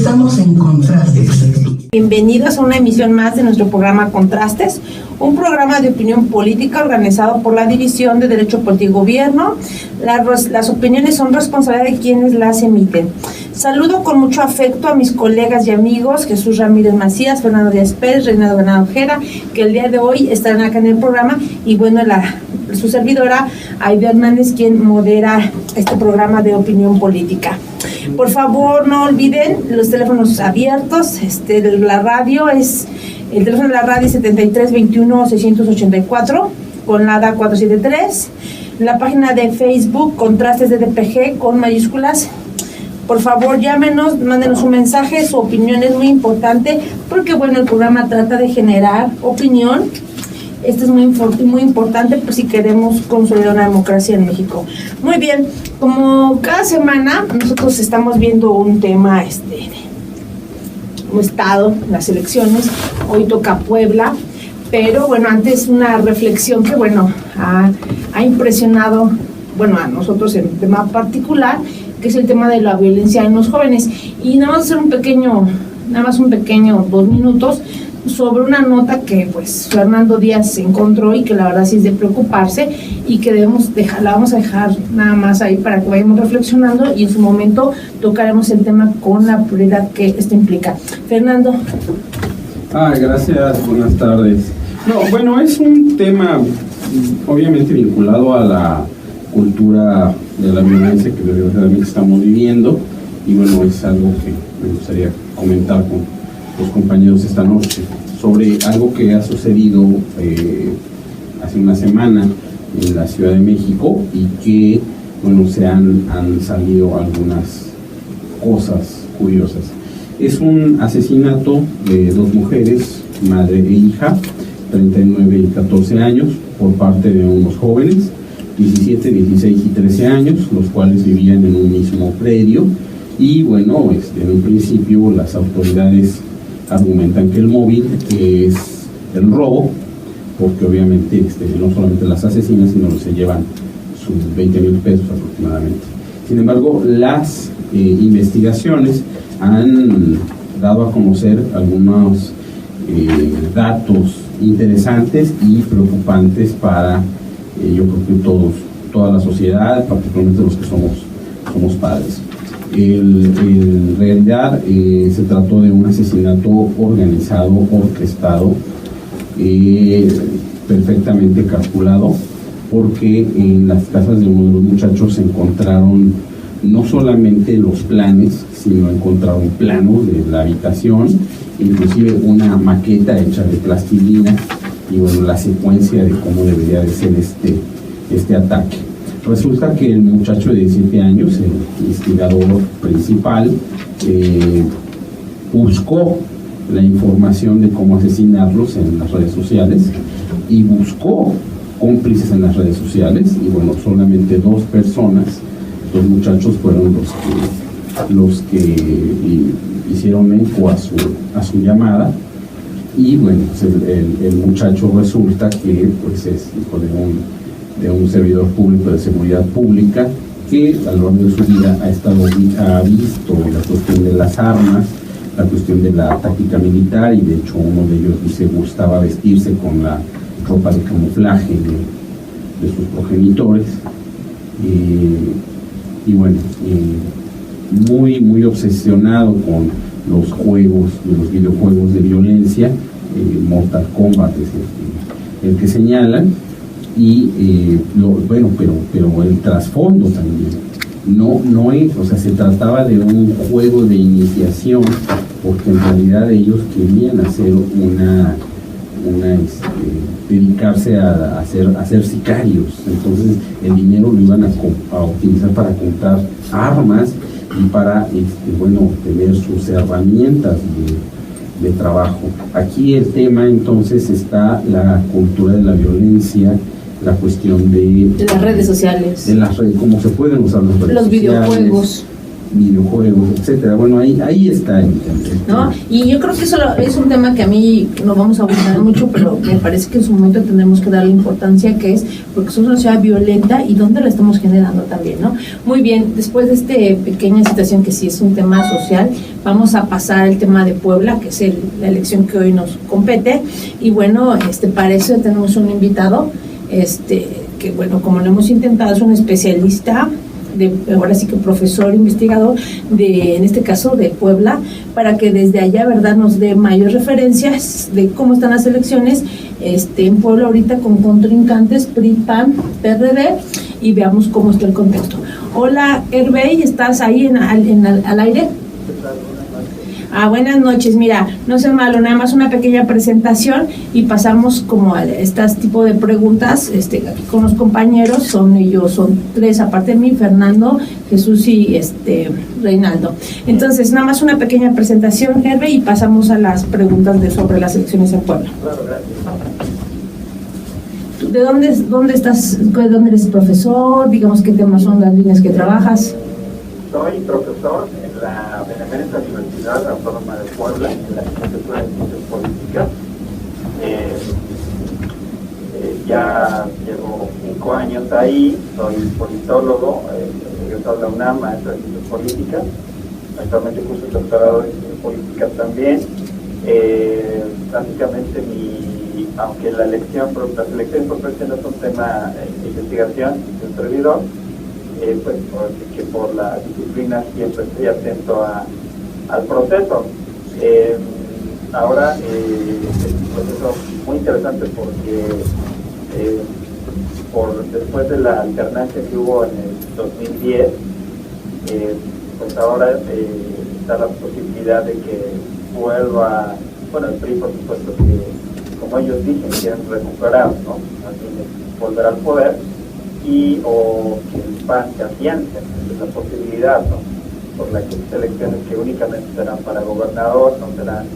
Estamos en Contrastes. Bienvenidos a una emisión más de nuestro programa Contrastes, un programa de opinión política organizado por la División de Derecho Político y Gobierno. Las opiniones son responsabilidad de quienes las emiten. Saludo con mucho afecto a mis colegas y amigos Jesús Ramírez Macías, Fernando Díaz Pérez, Reinaldo Bernardo Ojeda, que el día de hoy estarán acá en el programa, y bueno, su servidora Aide Hernández, quien modera este programa de opinión política. Por favor, no olviden los teléfonos abiertos. La radio es el teléfono de la radio 73 21 684 con la ADA 473. La página de Facebook Contrastes de DPG con mayúsculas. Por favor, llámenos, mándenos un mensaje. Su opinión es muy importante porque, bueno, el programa trata de generar opinión. Esto es muy importante pues, si queremos consolidar una democracia en México. Muy bien, como cada semana nosotros estamos viendo un tema, un estado, las elecciones. Hoy toca Puebla, pero bueno, antes una reflexión que bueno ha impresionado bueno a nosotros en un tema particular, que es el tema de la violencia en los jóvenes. Y nada más hacer un pequeño 2 minutos sobre una nota que pues Fernando Díaz encontró y que la verdad sí es de preocuparse y que la vamos a dejar nada más ahí para que vayamos reflexionando y en su momento tocaremos el tema con la prioridad que esto implica. Fernando. Gracias, buenas tardes. Bueno, es un tema obviamente vinculado a la cultura de la violencia que desgraciadamente estamos viviendo, y bueno, es algo que me gustaría comentar con los compañeros esta noche sobre algo que ha sucedido hace una semana en la Ciudad de México y que, bueno, se han salido algunas cosas curiosas. Es un asesinato de 2 mujeres, madre e hija, 39 y 14 años, por parte de unos jóvenes, 17, 16 y 13 años, los cuales vivían en un mismo predio. Y bueno, en un principio las autoridades argumentan que el móvil es el robo, porque obviamente no solamente las asesinan, sino que se llevan sus 20,000 pesos aproximadamente. Sin embargo, las investigaciones han dado a conocer algunos datos interesantes y preocupantes para yo creo que toda la sociedad, particularmente los que somos padres. En realidad se trató de un asesinato organizado, orquestado, perfectamente calculado, porque en las casas de uno de los muchachos se encontraron no solamente los planes, sino encontraron planos de la habitación, inclusive una maqueta hecha de plastilina y bueno, la secuencia de cómo debería de ser este ataque. Resulta que el muchacho de 17 años, el instigador principal, buscó la información de cómo asesinarlos en las redes sociales y buscó cómplices en las redes sociales, y bueno, solamente 2 personas, 2 muchachos fueron los que hicieron eco a su llamada. Y bueno, pues el muchacho resulta que pues es hijo de un servidor público de seguridad pública que a lo largo de su vida ha visto la cuestión de las armas, la cuestión de la táctica militar, y de hecho uno de ellos dice gustaba vestirse con la ropa de camuflaje de sus progenitores, y bueno, muy muy obsesionado con los videojuegos de violencia. Mortal Kombat es el que señalan, y pero el trasfondo también no es, o sea, se trataba de un juego de iniciación, porque en realidad ellos querían hacer dedicarse a ser sicarios. Entonces el dinero lo iban a utilizar para comprar armas y para tener sus herramientas de trabajo. Aquí el tema entonces está la cultura de la violencia, la cuestión de las redes sociales, de las redes, cómo se pueden usar las redes los sociales, videojuegos, videojuegos, etcétera. Bueno, ahí está ¿no? Y yo creo que eso es un tema que a mí no vamos a abundar mucho, pero me parece que en su momento tendremos que darle importancia, que es porque es una sociedad violenta y dónde la estamos generando también, ¿no? Muy bien, después de esta pequeña situación que sí es un tema social, vamos a pasar al tema de Puebla, que es la elección que hoy nos compete. Y bueno, para eso tenemos un invitado, que bueno, como lo hemos intentado, es un especialista, ahora sí que profesor, investigador, en este caso de Puebla, para que desde allá, ¿verdad?, nos dé mayores referencias de cómo están las elecciones en Puebla ahorita con contrincantes PRI, PAN, PRD, y veamos cómo está el contexto. Hola, Hervey, ¿estás ahí al aire? Buenas noches. Mira, no es malo, nada más una pequeña presentación y pasamos como a este tipo de preguntas aquí con los compañeros. Son tres, aparte de mí, Fernando, Jesús y Reinaldo. Entonces, nada más una pequeña presentación, Hervey, y pasamos a las preguntas sobre las elecciones en Puebla. Claro, gracias. ¿Dónde estás? ¿Dónde eres profesor? Digamos, ¿qué temas son las líneas que trabajas? Soy profesor en la Benemérita Universidad Autónoma de Puebla, en la licenciatura de Ciencias Políticas. Ya llevo 5 años ahí, soy politólogo, egresado de la UNAM, maestro de Ciencias Políticas. Actualmente curso el doctorado en Ciencias Políticas también. Básicamente aunque las elecciones por presidente no es un tema de investigación de un servidor, pues que por la disciplina siempre estoy atento al proceso. Ahora es un proceso muy interesante porque después de la alternancia que hubo en el 2010, pues ahora está la posibilidad de que vuelva, bueno, el PRI por supuesto que, como ellos dicen, quieren recuperar, ¿no? Volver al poder, o que el PAN se afiance, esa posibilidad, ¿no? Por las elecciones que únicamente serán para gobernador, no serán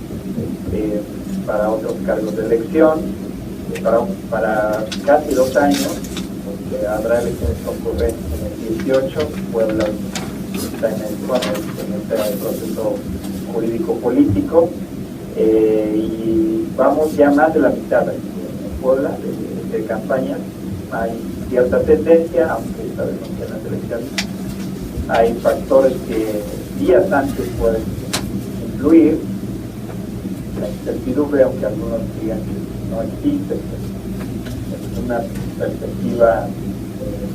para otros cargos de elección, para casi 2 años, porque habrá elecciones concurrentes en el 18, Puebla está en el proceso jurídico-político, y vamos ya más de la mitad en Puebla de campaña. Hay cierta tendencia, aunque sabemos que en las elecciones hay factores que días antes pueden influir. La incertidumbre, aunque algunos digan que no existe, es una perspectiva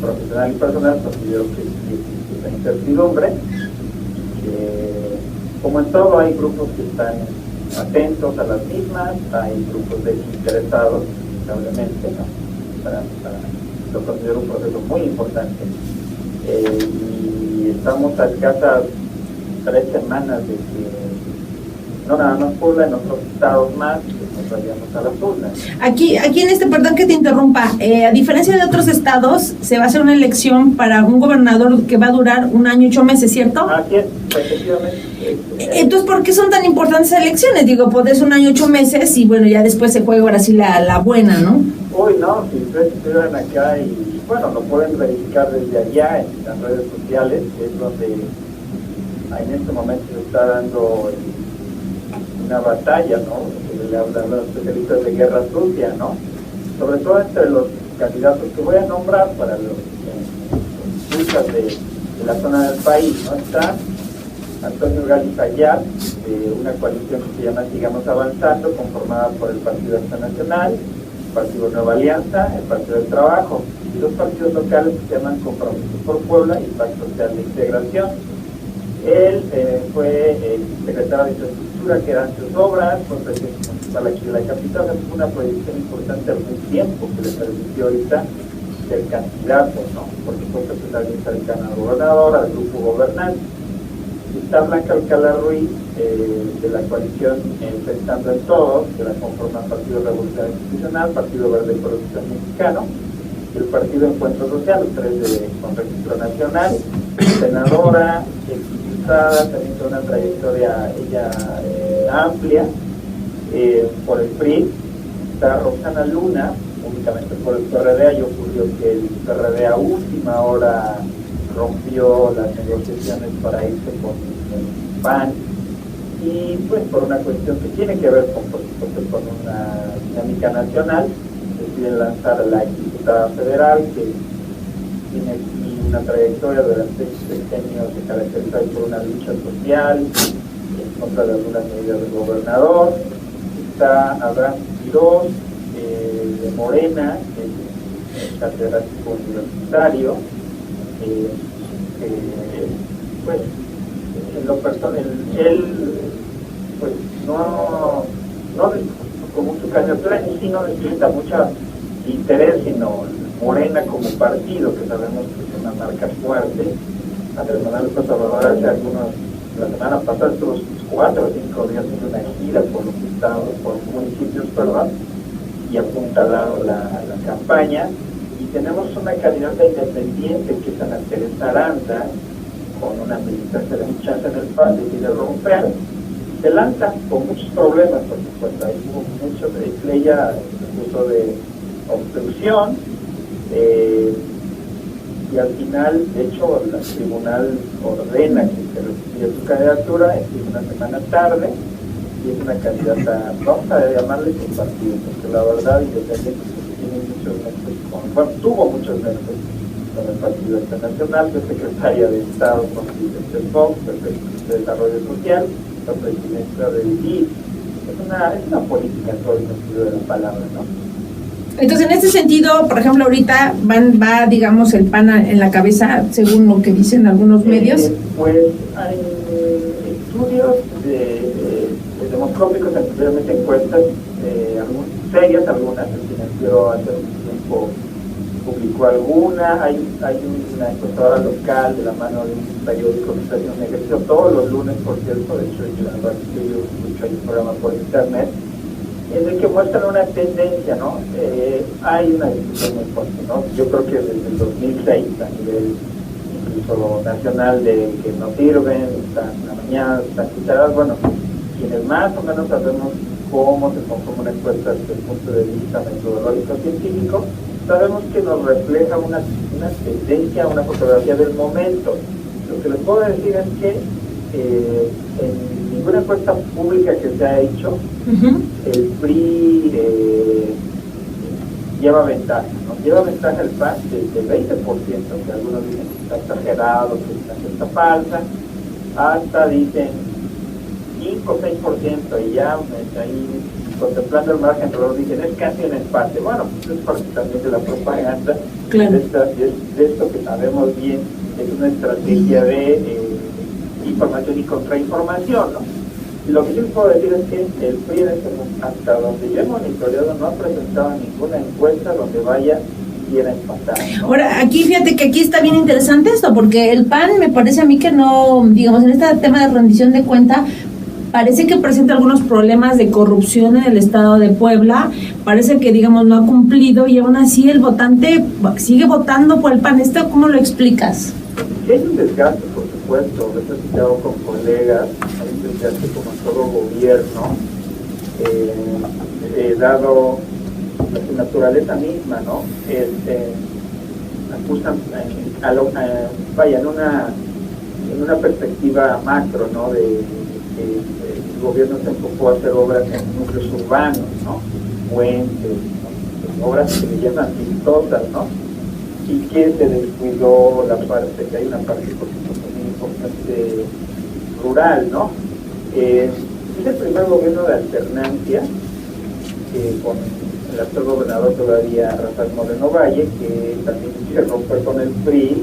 profesional y personal, considero que sí existe la incertidumbre, que como en todo hay grupos que están atentos a las mismas, hay grupos desinteresados, lamentablemente, ¿no? Lo considero un proceso muy importante, y estamos a escasas 3 semanas de que no nada más Puebla, en otros estados más, nos vayamos a las urnas. Aquí perdón que te interrumpa, a diferencia de otros estados, se va a hacer una elección para un gobernador que va a durar 1 año y 8 meses, ¿cierto? Así es, efectivamente. Entonces, ¿por qué son tan importantes esas elecciones? Digo, pues 1 año y 8 meses y bueno, ya después se juega ahora sí la buena, ¿no? Uy, no, si ustedes estuvieran acá y, bueno, lo pueden verificar desde allá en las redes sociales, que es donde en este momento se está dando una batalla, ¿no? Que le hablan los especialistas de guerra sucia, ¿no? Sobre todo entre los candidatos que voy a nombrar para los luchas de la zona del país, ¿no? Está Antonio Gálvez Ayat, de una coalición que se llama Sigamos Avanzando, conformada por el Partido Acción Nacional, el Partido Nueva Alianza, el Partido del Trabajo, y 2 partidos locales que se llaman Compromiso por Puebla y Pacto Social de Integración. Él fue secretario de Infraestructura, que eran sus obras, fue presidente municipal aquí de la capital, fue una proyección importante algún tiempo que le permitió ahorita ser candidato, ¿no? Por supuesto que es alguien cercano al gobernador, al grupo gobernante. Está Blanca Alcalá Ruiz, de la coalición Pensando en Todos, que la conforman Partido Revolucionario Institucional, Partido Verde Ecologista Mexicano, y el Partido Encuentro Social, los 3 con registro nacional, senadora, exdiputada, también tiene una trayectoria ella amplia por el PRI. Está Roxana Luna, únicamente por el PRD. Ahí ocurrió que el PRD a última hora rompió las negociaciones para irse con el PAN, y pues por una cuestión que tiene que ver con, por supuesto, con una dinámica nacional, deciden lanzar a la diputada federal, que tiene aquí una trayectoria durante 6 sexenios se caracteriza por una lucha social en contra de algunas medidas del gobernador. Está Abraham Quirós, de Morena, que es catedrático universitario, pues en lo personal, él pues no como su candidatura en sí no necesita mucho interés, sino Morena como partido, que sabemos que es una marca fuerte. Andrés Manuel López Obrador la semana pasada estuvo 4 o 5 días en una gira por los estados, por municipios, y apuntalaron la campaña. Y tenemos una candidata independiente, que es Ana Teresa Aranda, con una militancia de mucha en el PAN, decide romper. Se lanza con muchos problemas, por supuesto. Ahí hubo mucho de ella, uso de obstrucción, y al final, de hecho, el tribunal ordena que se retire su candidatura, es una semana tarde, y es una candidata, vamos a llamarle sin partido, porque la verdad, independiente, tiene muchos meses tuvo muchos meses con el Partido Internacional, fue secretaria de Estado con Vicente Fox, de Desarrollo Social, la presidencia del IIF. Es una política en todo el sentido de la palabra, ¿no? Entonces, en este sentido, por ejemplo, ahorita va, digamos, el PAN en la cabeza, según lo que dicen algunos medios. Pues hay estudios demoscópicos, anteriormente encuestas, serias algunas, el Financiero hace un tiempo publicó alguna, hay una encuestadora local de la mano de un periódico que está haciendo un ejercicio todos los lunes, por cierto, de hecho yo escucho un programa por internet, en el que muestran una tendencia, ¿no? Hay una discusión muy fuerte, ¿no? Yo creo que desde el 2006, a nivel incluso nacional, de que no sirven, están amañadas, están quitadas, bueno, quienes más o menos sabemos cómo se conforma una encuesta desde el punto de vista metodológico científico, sabemos que nos refleja una tendencia, una fotografía del momento. Lo que les puedo decir es que en ninguna encuesta pública que se ha hecho, el PRI lleva ventaja, ¿no? Lleva ventaja el PAN del 20%, que algunos dicen que está exagerado, que es una encuesta falsa, hasta dicen 5 o 6%, y ya ahí contemplando el margen de error dicen es casi un empate. Bueno, pues es parte también de la propaganda, claro. de esto que sabemos bien, es una estrategia de información y contrainformación, ¿no? Y lo que yo les puedo decir es que el PRI, hasta donde yo he monitoreado, no ha presentado ninguna encuesta donde vaya y era empatar, ¿no? Ahora, aquí fíjate que aquí está bien interesante esto, porque el PAN me parece a mí que no, digamos, en este tema de rendición de cuenta, parece que presenta algunos problemas de corrupción en el estado de Puebla, parece que, digamos, no ha cumplido, y aún así el votante sigue votando por el PAN. ¿Esto cómo lo explicas? Sí, hay un desgaste, por supuesto, lo he platicado con colegas, hay un desgaste como en todo gobierno, dado su naturaleza misma, ¿no? Acusan, vaya, en una perspectiva macro, ¿no? El gobierno se enfocó a hacer obras en núcleos urbanos, ¿no? Puentes, ¿no? Obras que le llaman vistosas, ¿no? Y que se descuidó la parte, que hay una parte por supuesto muy importante rural, ¿no? Es el primer gobierno de alternancia, con el actual gobernador todavía, Rafael Moreno Valle, que también quiere romper con el PRI,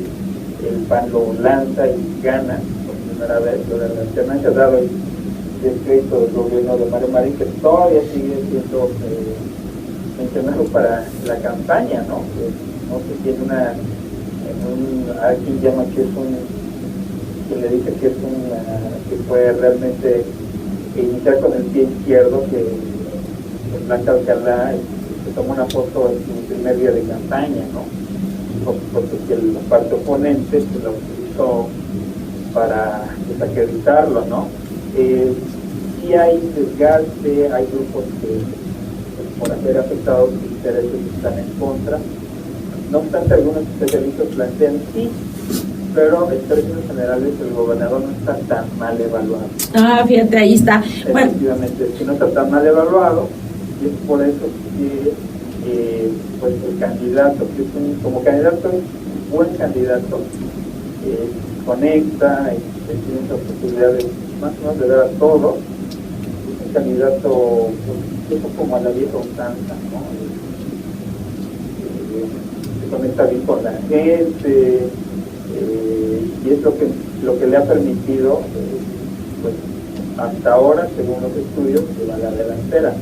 el PAN lo lanza y gana por primera vez, lo de la alternancia, dado el descrédito del gobierno de Mario Marín, que todavía sigue siendo mencionado para la campaña, ¿no? No se tiene aquí llama que es que le dice que es que fue realmente iniciar con el pie izquierdo, que Blanca Alcalá se tomó una foto en su primer día de campaña, ¿no? Porque la parte oponente se la utilizó para desacreditarlo, ¿no? Sí hay desgaste, hay grupos que por haber afectado sus intereses están en contra. No obstante, algunos especialistas plantean sí, pero en términos generales el gobernador no está tan mal evaluado. Ah, fíjate, ahí está. Bueno, Efectivamente, si no está tan mal evaluado, y es por eso que pues el candidato, que es como candidato es un buen candidato, conecta y tiene esas posibilidades más o menos de dar a todo. Es un candidato pues, como a la vieja usanza, ¿no? Se conecta bien con la gente, y es lo que le ha permitido pues hasta ahora, según los estudios, llevar la delantera.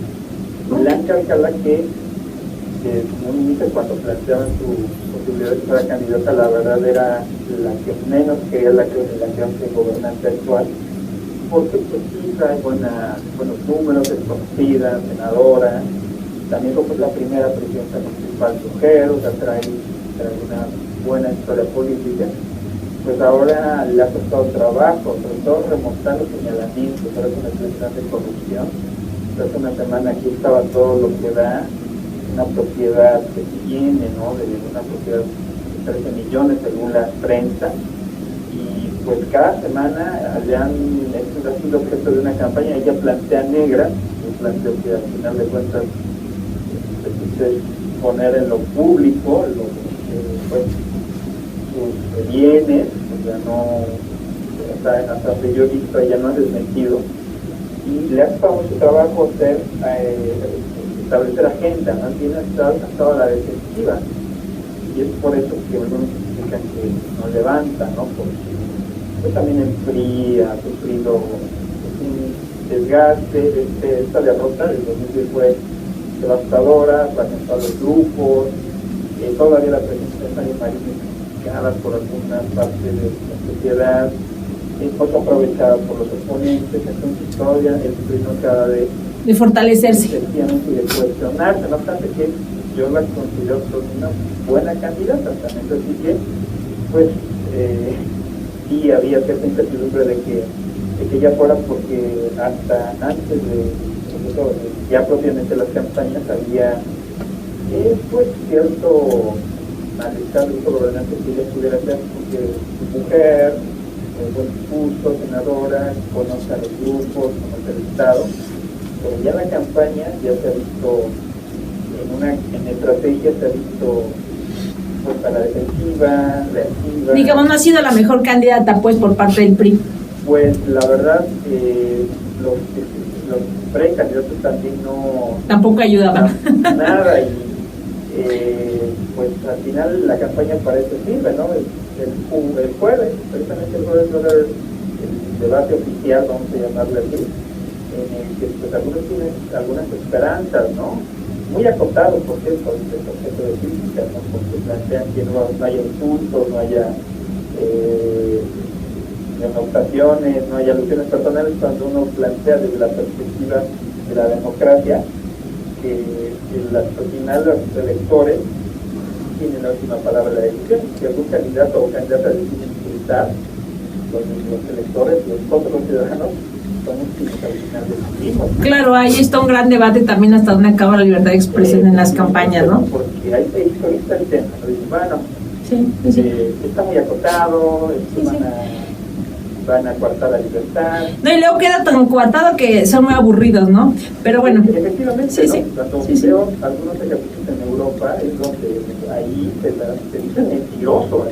Blanca Alcalá, que como inicio, cuando planteaban su posibilidad de ser candidata, la verdad era la que menos quería la clase gobernante actual, porque pues sí trae buenos números, es conocida, senadora, también como la primera presidenta municipal mujer, o sea, trae una buena historia política. Pues ahora le ha costado trabajo, sobre todo remontar los señalamientos, ahora con la cuestión de corrupción. Hace una semana aquí estaba todo lo que da una propiedad que tiene, ¿no? De una propiedad de 13 millones según la prensa, y pues cada semana esto ha sido objeto de una campaña. Ella plantea negra, y plantea que al final de cuentas se quise poner en lo público pues sus bienes, pues ya no, hasta donde yo he visto, ella no ha desmentido, y le ha costado mucho trabajo establecer agenda, más bien ha estado a la defensiva, y es por eso que algunos explican que no levanta, ¿no? Porque pues también el PRI ha sufrido un desgaste. Esta derrota del 2010 fue devastadora, fragmentó a los grupos, todavía la presencia de María María por algunas partes de la sociedad, fue aprovechada por los oponentes. Entonces todavía el PRI no acaba de fortalecerse. Efectivamente, de cuestionarse, no obstante que yo la considero una buena candidata, también así que pues sí había cierta incertidumbre de que ella fuera, porque hasta antes de ya propiamente las campañas había pues cierto malestar del grupo gobernante que ella pudiera ser, porque es mujer, buen discurso, senadora, conoce a los grupos, conoce el Estado, pero ya la campaña ya se ha visto en estrategia, se ha visto pues a la defensiva, reactiva. Digamos, no ha sido la mejor candidata pues por parte del PRI. Pues la verdad, los precandidatos también no tampoco ayudaban nada, y pues al final la campaña para eso sirve, ¿no? El jueves, precisamente el jueves va a haber el debate oficial, vamos a llamarle así, en el que pues algunos tienen algunas esperanzas, ¿no? Muy acotados, por cierto, el objeto de crítica, ¿no? Porque plantean que no haya insultos, no haya denotaciones, no haya alusiones personales, cuando uno plantea desde la perspectiva de la democracia que al final los electores tienen la última palabra de la decisión. Si algún candidato o candidata decide insultar, los electores, los ciudadanos, somos quienes al final decidimos. Claro, ahí está un gran debate también hasta dónde acaba la libertad de expresión en las campañas, ¿no? Porque ahí está el tema, ¿no? Dicen, bueno, sí. Está muy acotado, van a coartar la libertad. No, y luego queda tan coartado que son muy aburridos, ¿no? Pero bueno. Efectivamente, sí, ¿no? sí. Cuando sí, veo algunos ejercicios en Europa, es donde ahí te dicen mentiroso,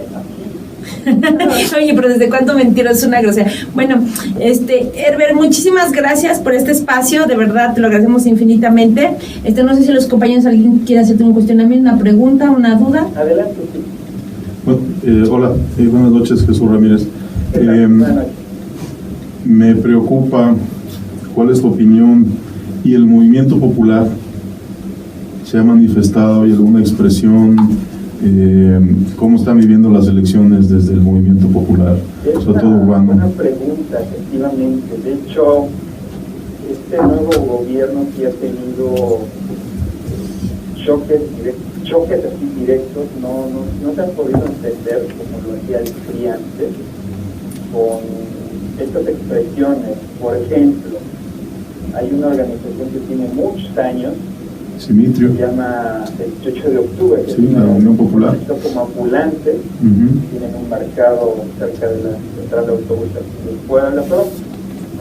Oye, pero ¿desde cuánto mentiroso es una grosería? Bueno, Herbert, muchísimas gracias por este espacio, de verdad te lo agradecemos infinitamente. No sé si los compañeros, alguien quiere hacerte un cuestionamiento, una pregunta, una duda. Adelante, sí. Bueno, hola, buenas noches, Jesús Ramírez. Me preocupa cuál es tu opinión, y el movimiento popular se ha manifestado, y alguna expresión, cómo están viviendo las elecciones desde el movimiento popular, sobre todo urbano. Una pregunta, efectivamente. De hecho, este nuevo gobierno sí ha tenido choques así directos, no se han podido entender como lo hacía el PRI antes, con estas expresiones. Por ejemplo, hay una organización que tiene muchos años, Simitrio. Se llama el 18 de octubre. Que Sí, es la Unión Popular. Como ambulante. Tienen un mercado cerca de la central de autobuses de Puebla.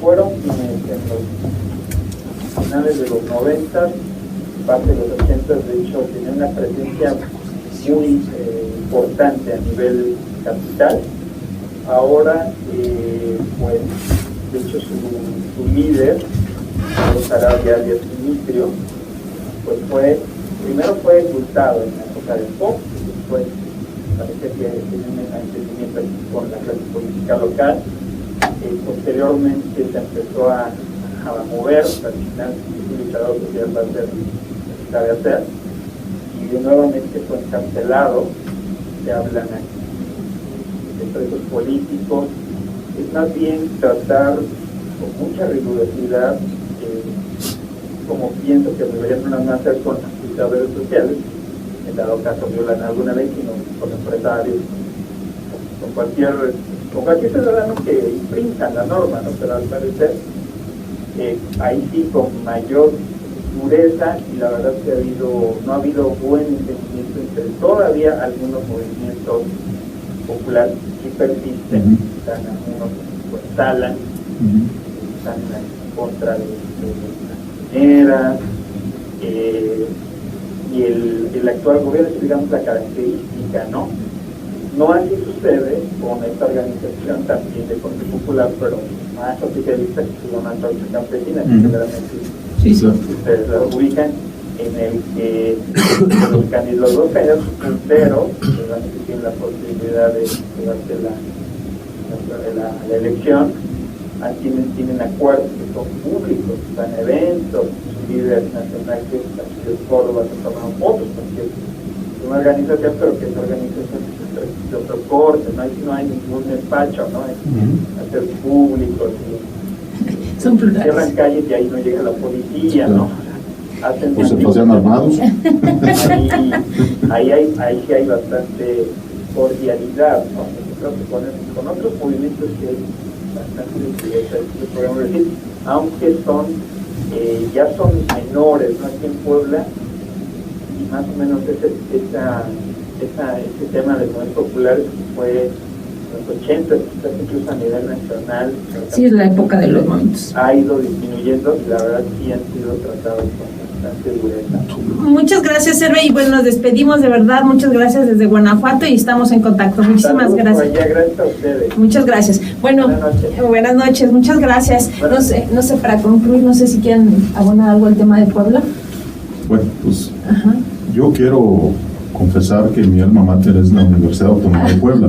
Fueron en los finales de los 90, parte de los 80, de hecho, tenían una presencia muy importante a nivel capital. Ahora, pues, de hecho, su líder, Carlos Arabia alias Dimitrio, pues primero fue indultado en la época del POP, después parece que tiene un entendimiento con la clase política local. Posteriormente se empezó a mover, al final el luchador social va a ser lo que sabe hacer, y nuevamente fue encarcelado. Se hablan aquí de presos políticos. Es más bien tratar con mucha rigurosidad, como pienso que deberían no hacer con las luchadores sociales, en dado caso violan alguna ley, sino con empresarios, con cualquier ciudadano que infrinja la norma, ¿no? Pero al parecer ahí sí con mayor dureza, y la verdad que no ha habido buen entendimiento entre todavía algunos movimientos populares que persisten. Están algunos pues salan, están en contra de las mineras, y el actual gobierno es, digamos, la característica, ¿no? No así sucede con esta organización también de Corte Popular, pero más oficialista, que se llama Antorcha Campesina, que seguramente ustedes la ubican, en el que los dos candidatos punteros realmente tienen la posibilidad de llevarse la elección. Tienen acuerdos que son públicos, están eventos, su líder nacional, que es el Córdoba, se toman fotos, porque es una organización, pero que es organización de otro corte, no hay ningún despacho, ¿no? Es hacer públicos, son plurales. Cierran calles y ahí no llega la policía, ¿no? Hacen pues se pasean armados. Ahí sí hay bastante cordialidad, ¿no? Creo que con otros movimientos que hay bastante, podemos decir, aunque ya son menores, ¿no? Aquí en Puebla, y más o menos ese tema de movimientos populares fue en los 80, quizás incluso a nivel nacional. Sí, es la época de los momentos. Ha ido disminuyendo, y la verdad sí han sido tratados con bastante dureza. Muchas gracias, Hervé, y bueno, nos despedimos de verdad. Muchas gracias desde Guanajuato y estamos en contacto. Muchísimas gracias. Gracias a ustedes. Muchas gracias. Bueno, buenas noches, muchas gracias. No sé, para concluir, no sé si quieren abonar algo al tema de Puebla. Bueno, pues yo quiero confesar que mi alma mater es la Universidad Autónoma de Puebla.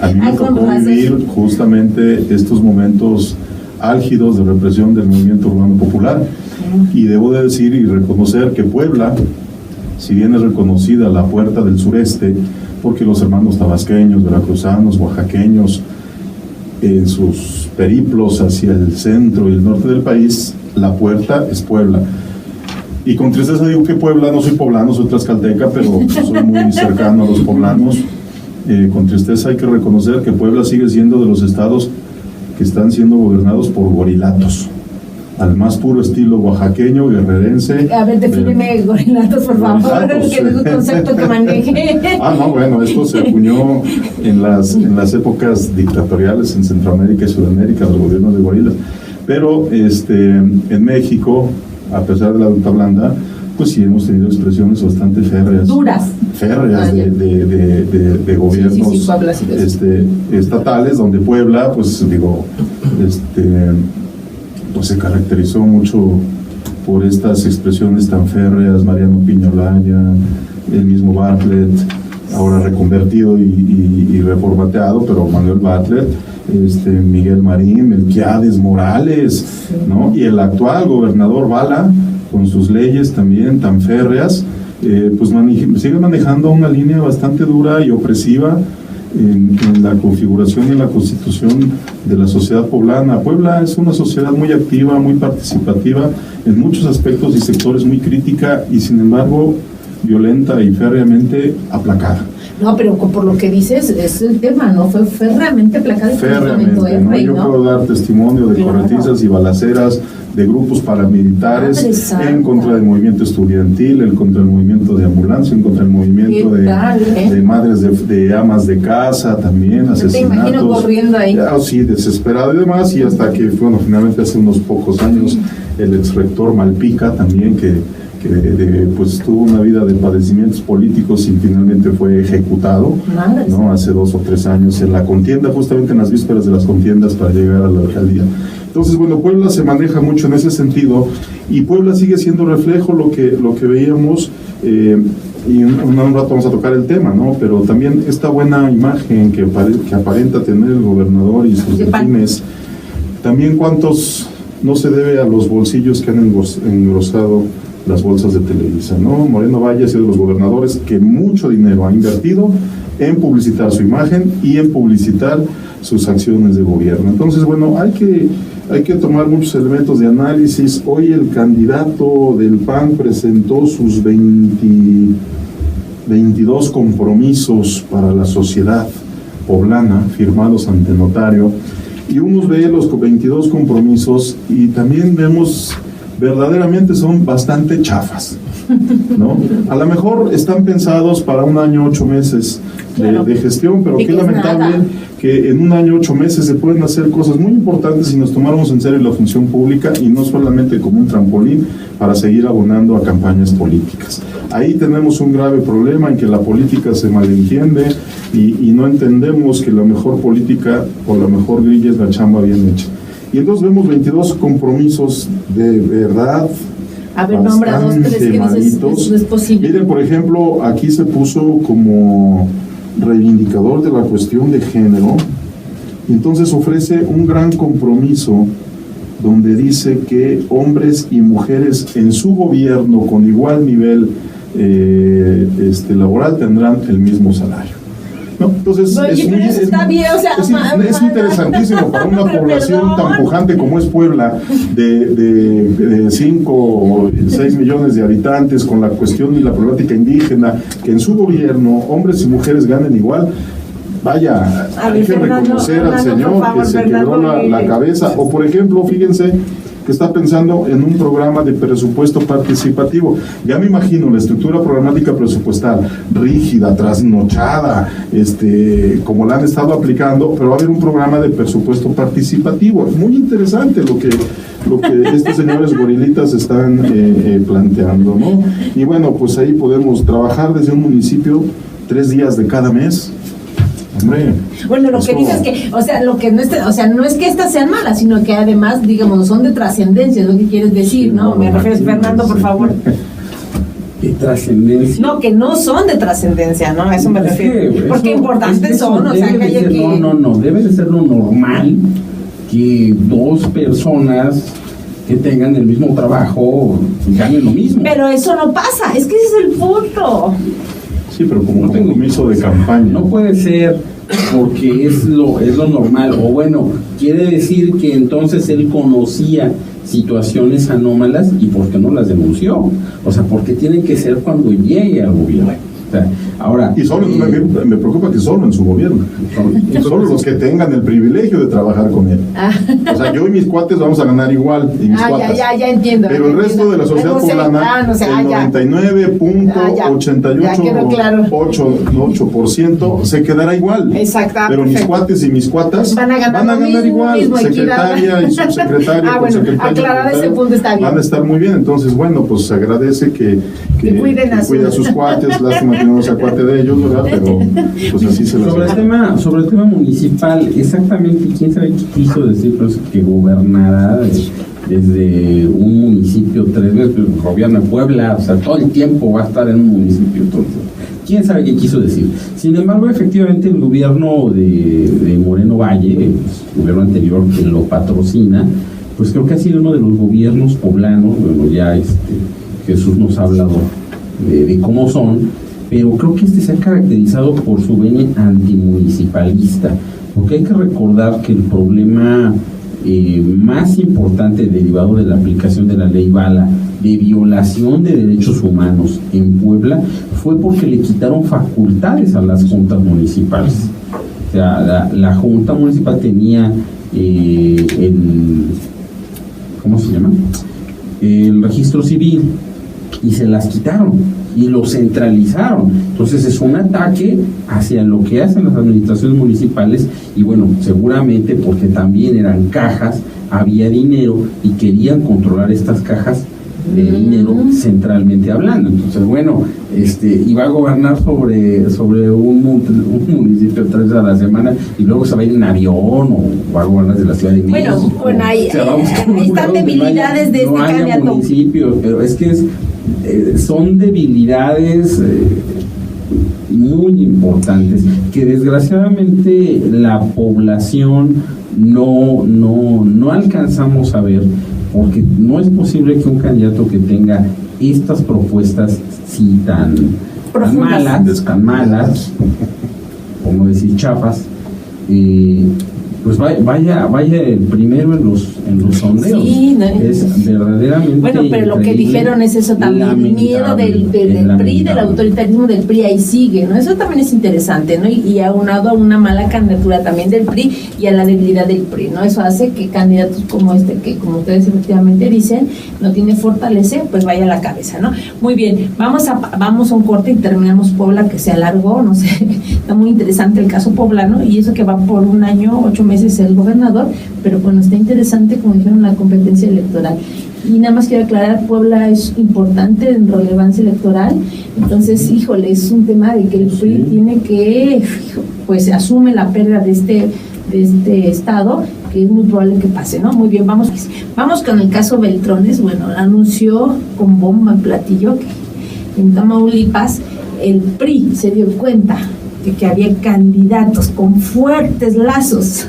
A mí me tocó vivir justamente estos momentos álgidos de represión del movimiento urbano popular, y debo de decir y reconocer que Puebla, si bien es reconocida la puerta del sureste, porque los hermanos tabasqueños, veracruzanos, oaxaqueños, en sus periplos hacia el centro y el norte del país, la puerta es Puebla. Y con tristeza digo que Puebla, no soy poblano, soy tlaxcalteca, pero soy muy cercano a los poblanos. Con tristeza hay que reconocer que Puebla sigue siendo de los estados que están siendo gobernados por gorilatos, al más puro estilo oaxaqueño, guerrerense. A ver, defíneme gorilatos, por favor, que es un concepto que maneje. No, bueno, esto se acuñó en las épocas dictatoriales en Centroamérica y Sudamérica, los gobiernos de gorilas. Pero en México, a pesar de la dictadura blanda, pues sí hemos tenido expresiones bastante férreas. Duras. Férreas de gobiernos estatales, donde Puebla, pues digo, pues se caracterizó mucho por estas expresiones tan férreas. Mariano Piña Olaya, el mismo Bartlett, ahora reconvertido y reformateado, pero Manuel Bartlett, Miguel Marín, Melquiades Morales, ¿no? Y el actual gobernador Bala, con sus leyes también tan férreas, pues sigue manejando una línea bastante dura y opresiva en la configuración y en la constitución de la sociedad poblana. Puebla es una sociedad muy activa, muy participativa en muchos aspectos y sectores, muy crítica y sin embargo violenta y férreamente aplacada. No, pero por lo que dices, es el tema, ¿no? Fue férreamente aplacada. Férreamente, ¿no? Yo puedo dar testimonio de corretizas y balaceras de grupos paramilitares, Madre santa. en contra del movimiento estudiantil, en contra del movimiento de ambulancia, en contra del movimiento ¿Qué tal, de madres de amas de casa, también Yo te asesinatos. imagino corriendo ahí. Sí, desesperado y demás, y hasta que, bueno, finalmente hace unos pocos años el ex rector Malpica también, que pues tuvo una vida de padecimientos políticos y finalmente fue ejecutado, Madre ¿no? Hace 2 o 3 años en la contienda, justamente en las vísperas de las contiendas para llegar a la alcaldía. Entonces, bueno, Puebla se maneja mucho en ese sentido y Puebla sigue siendo reflejo lo que veíamos, y en un rato vamos a tocar el tema, ¿no? Pero también esta buena imagen que aparenta tener el gobernador y sus delfines, también cuántos no se debe a los bolsillos que han engrosado las bolsas de Televisa, ¿no? Moreno Valle ha sido de los gobernadores que mucho dinero ha invertido en publicitar su imagen y en publicitar sus acciones de gobierno. Entonces, bueno, hay que tomar muchos elementos de análisis. Hoy el candidato del PAN presentó sus 22 compromisos para la sociedad poblana firmados ante notario, y uno ve los 22 compromisos y también vemos verdaderamente son bastante chafas, ¿no? A lo mejor están pensados para 1 año 8 meses de gestión, pero qué lamentable que en 1 año 8 meses se pueden hacer cosas muy importantes si nos tomáramos en serio la función pública y no solamente como un trampolín para seguir abonando a campañas políticas. Ahí tenemos un grave problema en que la política se malentiende y no entendemos que la mejor política o la mejor grilla es la chamba bien hecha. Y entonces vemos 22 compromisos de verdad. A ver, nombra 2, 3 que dices, eso es posible. Miren, por ejemplo, aquí se puso como reivindicador de la cuestión de género. Entonces ofrece un gran compromiso donde dice que hombres y mujeres en su gobierno con igual nivel laboral tendrán el mismo salario, ¿no? Entonces Oye, pero eso está bien, o sea, es interesantísimo para una población tan pujante como es Puebla, de 5 o 6 millones de habitantes, con la cuestión y la problemática indígena, que en su gobierno hombres y mujeres ganen igual. Vaya, hay que reconocer al señor que se quebró la cabeza. O por ejemplo, fíjense que está pensando en un programa de presupuesto participativo. Ya me imagino la estructura programática presupuestal rígida, trasnochada, como la han estado aplicando, pero va a haber un programa de presupuesto participativo. Muy interesante lo que estos señores gorilitas están planteando, ¿no? Y bueno, pues ahí podemos trabajar desde un municipio 3 días de cada mes. Hombre, bueno, lo que dices es que, o sea, lo que no es que estas sean malas, sino que además, digamos, son de trascendencia, es lo que quieres decir, sí, ¿no? Me refieres, Fernando, por favor. ¿Qué trascendencia? No, que no son de trascendencia, ¿no? A eso me refiero. Porque importantes son, o sea, que haya que... No, debe de ser lo normal que 2 personas que tengan el mismo trabajo ganen lo mismo. Pero eso no pasa, es que ese es el punto. Sí, pero como compromiso de campaña. No puede ser porque es lo normal, o bueno, quiere decir que entonces él conocía situaciones anómalas y por qué no las denunció. O sea, porque tienen que ser cuando llegue al gobierno. O sea, ahora, y solo me preocupa que solo en su gobierno, solo los que tengan el privilegio de trabajar con él. O sea, yo y mis cuates vamos a ganar igual, y mis cuatas. Ya entiendo. Pero el resto de la sociedad poblana, el 99.88% se quedará igual. Exacto. Pero mis cuates y mis cuatas van a ganar igual, secretaria y subsecretaria. Bueno, aclarar ese punto está bien. Van a estar muy bien. Entonces, bueno, pues se agradece que cuide a sus cuates. Lástima que no sea cuate de ellos, ¿verdad? Pero pues así se lo sobre el tema municipal, exactamente quién sabe qué quiso decir, pues, que gobernará desde un municipio 3 veces, gobierna Puebla, o sea, todo el tiempo va a estar en un municipio, entonces quién sabe qué quiso decir. Sin embargo, efectivamente el gobierno de Moreno Valle, el gobierno anterior que lo patrocina, pues creo que ha sido uno de los gobiernos poblanos, bueno, ya Jesús nos ha hablado de cómo son, pero creo que se ha caracterizado por su venia antimunicipalista, porque hay que recordar que el problema más importante derivado de la aplicación de la ley Bala de violación de derechos humanos en Puebla fue porque le quitaron facultades a las juntas municipales. O sea, la junta municipal tenía ¿cómo se llama? registro civil y se las quitaron y lo centralizaron. Entonces es un ataque hacia lo que hacen las administraciones municipales y bueno, seguramente porque también eran cajas, había dinero y querían controlar estas cajas de dinero centralmente hablando. Entonces bueno, iba a gobernar sobre un municipio 3 a la semana y luego se va a ir en avión o va a gobernar de la Ciudad de México. Bueno, ahí están debilidades de este candidato. Municipios, pero es que son debilidades muy importantes que desgraciadamente la población no alcanzamos a ver, porque no es posible que un candidato que tenga estas propuestas sí tan malas, como decir chafas, pues vaya el primero en los sondeos. Sí, es verdaderamente bueno, pero lo que dijeron es eso también, el miedo del PRI, del autoritarismo del PRI, ahí sigue, ¿no? Eso también es interesante, ¿no? Y aunado a una mala candidatura también del PRI y a la debilidad del PRI, ¿no? Eso hace que candidatos como que como ustedes efectivamente dicen, no tiene fortaleza, pues vaya a la cabeza, ¿no? Muy bien, vamos a un corte y terminamos Puebla, que se alargó, no sé, está muy interesante el caso poblano, y eso que va por 1 año, 8 meses el gobernador, pero bueno, está interesante, como dijeron, la competencia electoral. Y nada más quiero aclarar, Puebla es importante en relevancia electoral, entonces, híjole, es un tema de que el PRI tiene que, pues, asume la pérdida de este estado, que es muy probable que pase, ¿no? Muy bien, vamos con el caso Beltrones. Bueno, anunció con bomba en platillo que en Tamaulipas el PRI se dio cuenta de que había candidatos con fuertes lazos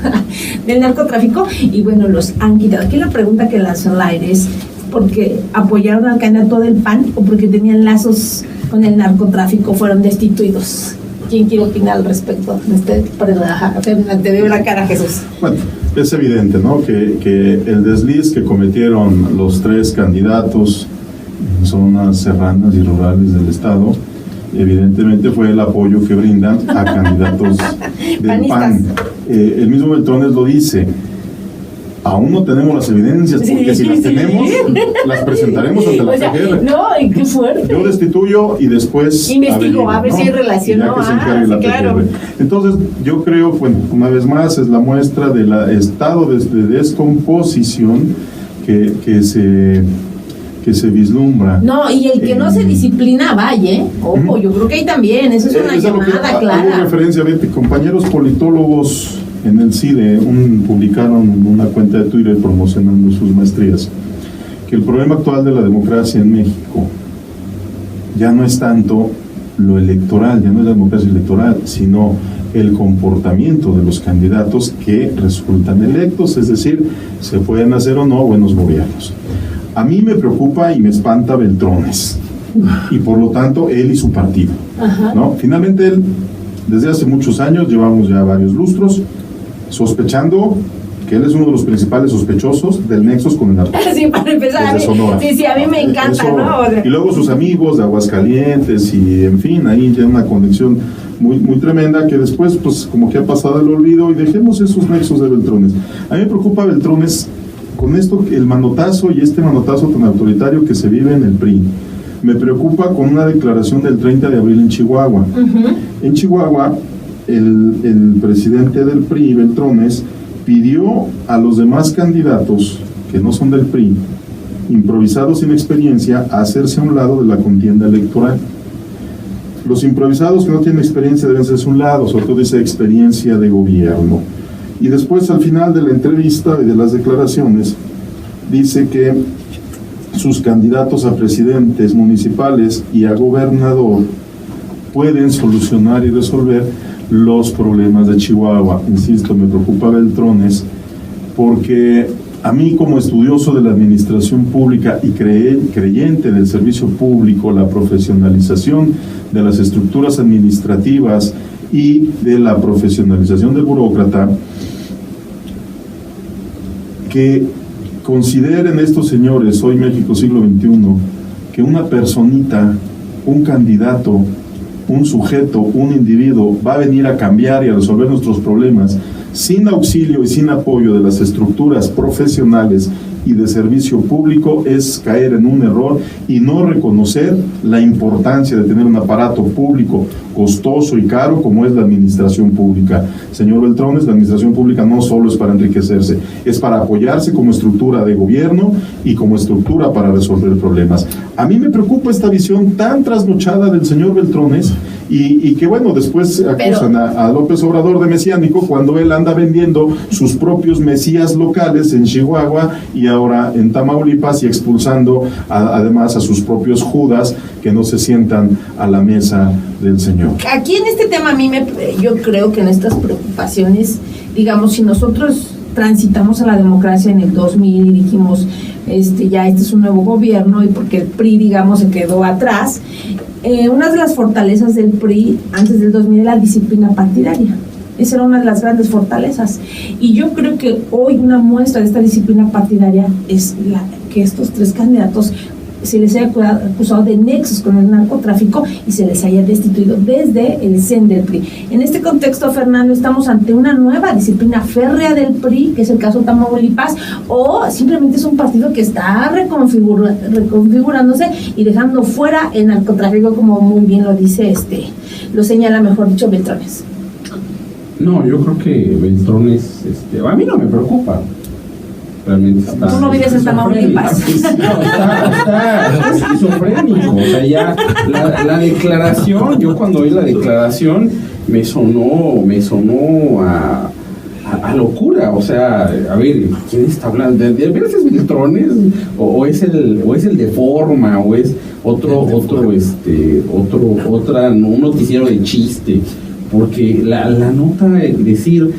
del narcotráfico y bueno, los han quitado. Aquí la pregunta que lanzó al aire es porque apoyaron al candidato del PAN o porque tenían lazos con el narcotráfico fueron destituidos. ¿Quién quiere opinar al respecto? Te veo la cara, Jesús. Bueno, es evidente, ¿no? Que el desliz que cometieron los 3 candidatos en zonas serranas y rurales del estado, evidentemente fue el apoyo que brindan a candidatos del PAN. El mismo Beltrones lo dice. Aún no tenemos las evidencias, porque si las tenemos, las presentaremos ante la PGR. No, qué fuerte. Yo destituyo y después investigo, a ver si hay relación. Ya que se encargue la claro. PGR. Entonces, yo creo, bueno, una vez más, es la muestra del estado de descomposición que se vislumbra. No, y el que no se disciplina, vaya, ojo, yo creo que ahí también, eso es una llamada clara. Hago referencia, compañeros politólogos en el CIDE publicaron una cuenta de Twitter promocionando sus maestrías, que el problema actual de la democracia en México ya no es tanto lo electoral, ya no es la democracia electoral, sino el comportamiento de los candidatos que resultan electos, es decir, se pueden hacer o no buenos gobiernos. A mí me preocupa y me espanta Beltrones, y por lo tanto él y su partido, ¿no? Finalmente él, desde hace muchos años, llevamos ya varios lustros, sospechando que él es uno de los principales sospechosos del nexos con el narcotráfico. Sí, para empezar, desde Sonora. Sí, a mí me encanta, eso, ¿no? Y luego sus amigos de Aguascalientes y, en fin, ahí ya una conexión muy, muy tremenda que después, pues, como que ha pasado el olvido y dejemos esos nexos de Beltrones. A mí me preocupa Beltrones con esto, el manotazo y este manotazo tan autoritario que se vive en el PRI. Me preocupa con una declaración del 30 de abril en Chihuahua. En Chihuahua, el presidente del PRI, Beltrones, pidió a los demás candidatos que no son del PRI, improvisados sin experiencia, a hacerse a un lado de la contienda electoral. Los improvisados que no tienen experiencia deben hacerse a un lado, sobre todo esa experiencia de gobierno. Y después, al final de la entrevista y de las declaraciones, dice que sus candidatos a presidentes municipales y a gobernador pueden solucionar y resolver los problemas de Chihuahua. Insisto, me preocupa Beltrones porque a mí, como estudioso de la administración pública y creyente del servicio público, la profesionalización de las estructuras administrativas y de la profesionalización del burócrata, que consideren estos señores, hoy México siglo XXI, que una personita, un candidato, un sujeto, un individuo va a venir a cambiar y a resolver nuestros problemas sin auxilio y sin apoyo de las estructuras profesionales y de servicio público es caer en un error y no reconocer la importancia de tener un aparato público costoso y caro como es la administración pública. Señor Beltrones, la administración pública no solo es para enriquecerse, es para apoyarse como estructura de gobierno y como estructura para resolver problemas. A mí me preocupa esta visión tan trasnochada del señor Beltrones y que bueno, después acusan a López Obrador de mesiánico cuando él anda vendiendo sus propios mesías locales en Chihuahua y ahora en Tamaulipas y expulsando además a sus propios judas que no se sientan a la mesa del Señor. Aquí en este tema yo creo que en estas preocupaciones, digamos, si nosotros transitamos a la democracia en el 2000 y dijimos, ya este es un nuevo gobierno y porque el PRI, digamos, se quedó atrás, una de las fortalezas del PRI antes del 2000 era la disciplina partidaria. Esa era una de las grandes fortalezas. Y yo creo que hoy una muestra de esta disciplina partidaria es que estos tres candidatos se les haya acusado de nexos con el narcotráfico y se les haya destituido desde el CEN del PRI. En este contexto, Fernando, estamos ante una nueva disciplina férrea del PRI, que es el caso de Tamaulipas, o simplemente es un partido que está reconfigurándose y dejando fuera el narcotráfico, como muy bien lo dice, lo señala, mejor dicho, Beltrones. No, yo creo que Beltrones, a mí no me preocupa. Realmente está. Tú no vives en Tamaulipas. Está esquizofrénico. O sea, ya la declaración, yo cuando oí la declaración me sonó a locura. O sea, a ver, ¿quién está hablando? ¿De veras es Beltrones? ¿O es el de Forma? ¿O es un noticiero de chiste? Porque la nota de decir,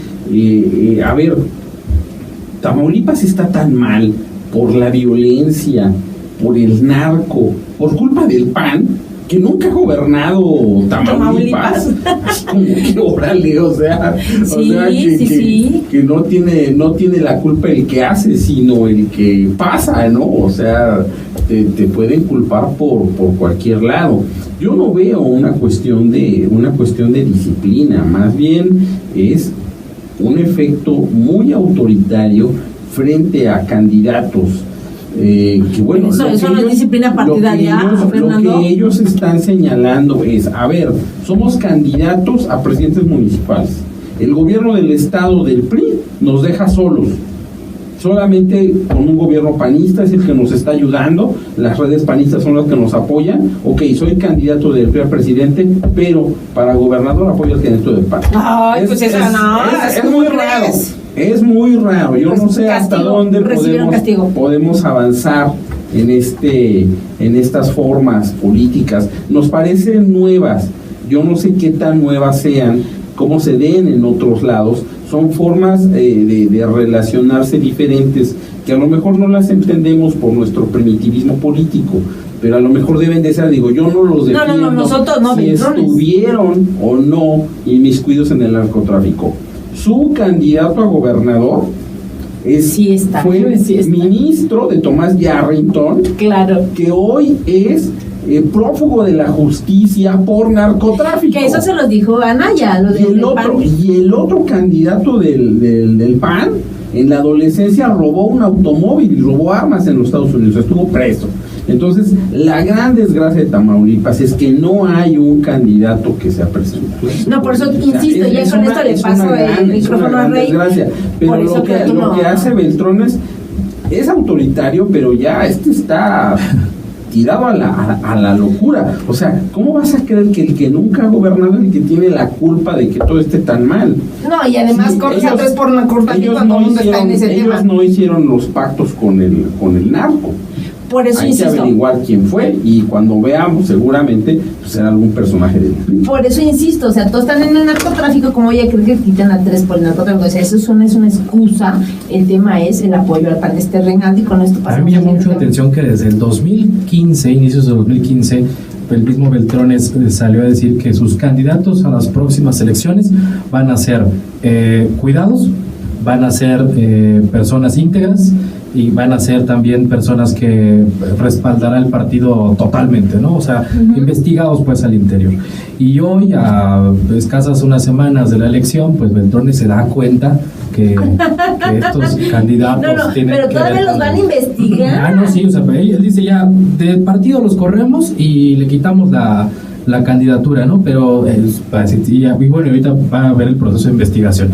a ver, Tamaulipas está tan mal por la violencia, por el narco, por culpa del PAN, que nunca ha gobernado Tamaulipas. Así como que órale, que no tiene la culpa el que hace, sino el que pasa, ¿no? O sea, te pueden culpar por cualquier lado. Yo no veo una cuestión de disciplina, más bien es un efecto muy autoritario frente a candidatos que bueno, eso no es disciplina partidaria, Fernando. Lo que ellos están señalando es, a ver, somos candidatos a presidentes municipales, el gobierno del estado del PRI nos deja solos, solamente con un gobierno panista es el que nos está ayudando, las redes panistas son las que nos apoyan. Ok, soy candidato del PRI a presidente, pero para gobernador apoyo al candidato del PAN. Ay, pues eso no, es muy raro. Es muy raro. Yo pues no sé hasta dónde podemos avanzar en estas formas políticas. Nos parecen nuevas. Yo no sé qué tan nuevas sean, cómo se den en otros lados. Son formas de relacionarse diferentes que a lo mejor no las entendemos por nuestro primitivismo político, pero a lo mejor deben de ser, digo, yo no los defiendo no, nosotros no, si estuvieron o no inmiscuidos en el narcotráfico. Su candidato a gobernador fue ministro de Tomás Yarrington, claro, que hoy es prófugo de la justicia por narcotráfico. Que eso se los dijo Anaya, y el otro candidato del PAN en la adolescencia robó un automóvil y robó armas en los Estados Unidos, estuvo preso. Entonces, la gran desgracia de Tamaulipas es que no hay un candidato que sea presupuesto. No, por eso insisto, ya con esto le paso el micrófono a Rey. Desgracia. Pero lo que hace Beltrones es autoritario, pero ya está tirado a la locura. O sea, ¿cómo vas a creer que el que nunca ha gobernado es el que tiene la culpa de que todo esté tan mal? No, y además es por la cortadita, todo el mundo está en ese tema. Ellos no hicieron los pactos con el narco. Por eso hay insisto, que averiguar quién fue y cuando veamos seguramente pues, será algún personaje del PRI. Por eso insisto, o sea, todos están en el narcotráfico, como ella cree que quitan a 3 por el narcotráfico, o sea, eso es una excusa. El tema es el apoyo al PAN Reinaldo, y con esto pasamos. A mí me llama mucho la atención que desde el 2015, inicios de 2015, el mismo Beltrones salió a decir que sus candidatos a las próximas elecciones van a ser cuidados, van a ser personas íntegras y van a ser también personas que respaldarán el partido totalmente, ¿no? O sea, investigados pues al interior. Y hoy, a escasas unas semanas de la elección, pues Beltrones se da cuenta que estos candidatos No, tienen pero que todavía ver los van a con- investigar. Ah, no, sí, o sea, él dice ya, del partido los corremos y le quitamos la candidatura, ¿no? Pero, y bueno, ahorita va a haber el proceso de investigación.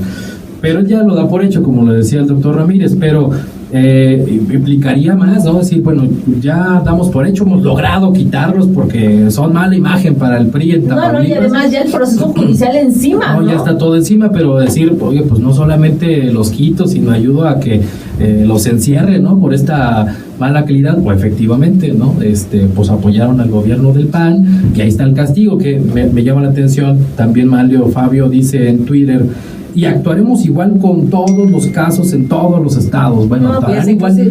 Pero él ya lo da por hecho, como lo decía el doctor Ramírez, pero implicaría más, ¿no? Decir, bueno, ya damos por hecho, hemos logrado quitarlos porque son mala imagen para el PRI en No, Tamaulipas. y además ya el proceso judicial encima, ¿no? Ya está todo encima, pero decir, oye, pues no solamente los quito, sino ayudo a que los encierre, ¿no? Por esta mala calidad, o efectivamente, ¿no? Pues apoyaron al gobierno del PAN, y ahí está el castigo, que me llama la atención. También Manlio Fabio dice en Twitter, y actuaremos igual con todos los casos en todos los estados. Bueno, No, pues actuarán sí, igual, se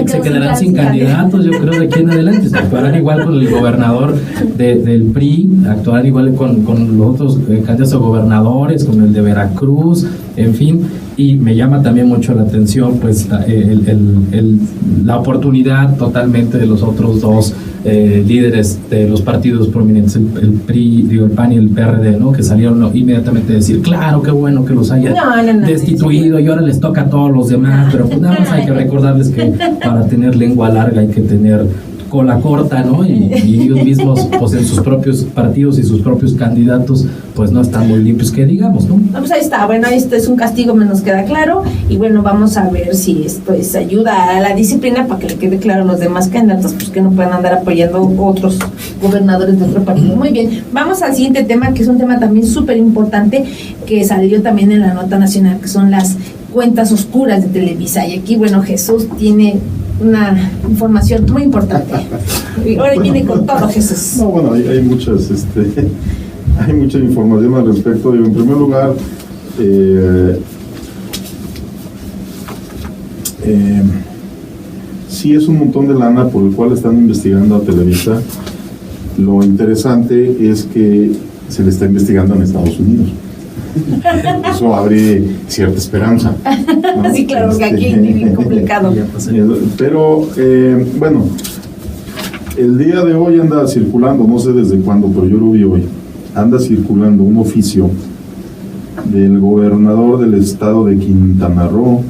se quedarán sin sin candidatos. candidatos, yo creo, de aquí en adelante. Se actuarán igual con el gobernador del PRI, actuarán igual con los otros candidatos a gobernadores, con el de Veracruz, en fin. Y me llama también mucho la atención, pues, la oportunidad totalmente de los otros dos líderes de los partidos prominentes, el PRI, el PAN y el PRD, ¿no? Que salieron inmediatamente a decir, claro, qué bueno que los hayan No, destituido y ahora les toca a todos los demás, pero pues nada más hay que recordarles que para tener lengua larga hay que tener cola corta, ¿no? Y ellos mismos, pues en sus propios partidos y sus propios candidatos, pues no están muy limpios, que digamos, ¿no? No, pues ahí está, bueno, este es un castigo, me nos queda claro, y bueno, vamos a ver si esto ayuda a la disciplina para que le quede claro a los demás candidatos, pues que no puedan andar apoyando otros gobernadores de otro partido. Muy bien, vamos al siguiente tema, que es un tema también súper importante, que salió también en la nota nacional, que son las cuentas oscuras de Televisa, y aquí, bueno, Jesús tiene una información muy importante. Y ahora viene con todo, Jesús. No, bueno, hay muchas, hay mucha información al respecto. Digo, en primer lugar, sí es un montón de lana por el cual están investigando a Televisa. Lo interesante es que se le está investigando en Estados Unidos. Eso abre cierta esperanza, ¿no? Sí, claro, que aquí es bien complicado. Pero, bueno, el día de hoy anda circulando, no sé desde cuándo, pero yo lo vi hoy, anda circulando un oficio del gobernador del estado de Quintana Roo,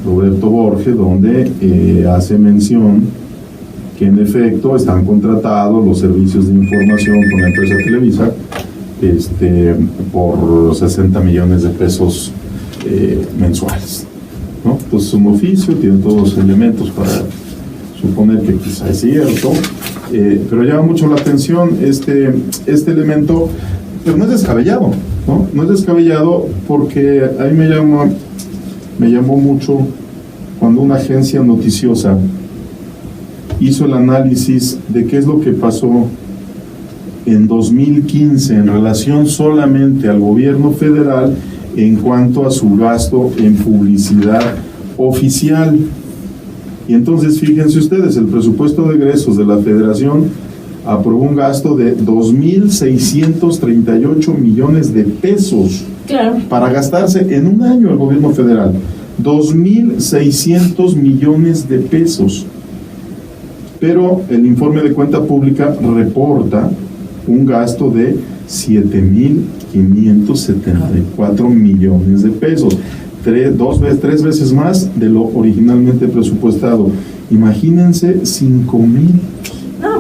Roberto Borges, donde hace mención que en efecto están contratados los servicios de información con la empresa Televisa por 60 millones de pesos mensuales, ¿no? Entonces un oficio, tiene todos los elementos para suponer que quizá es cierto, pero llama mucho la atención este elemento, pero no es descabellado, ¿no? No es descabellado porque a mí me llamó mucho cuando una agencia noticiosa hizo el análisis de qué es lo que pasó en 2015 en relación solamente al gobierno federal en cuanto a su gasto en publicidad oficial. Y entonces fíjense ustedes, el presupuesto de egresos de la Federación aprobó un gasto de 2.638 millones de pesos. Claro. Para gastarse en un año el gobierno federal. 2.600 millones de pesos. Pero el informe de cuenta pública reporta un gasto de 7.574 millones de pesos. Tres veces más de lo originalmente presupuestado. Imagínense 5.000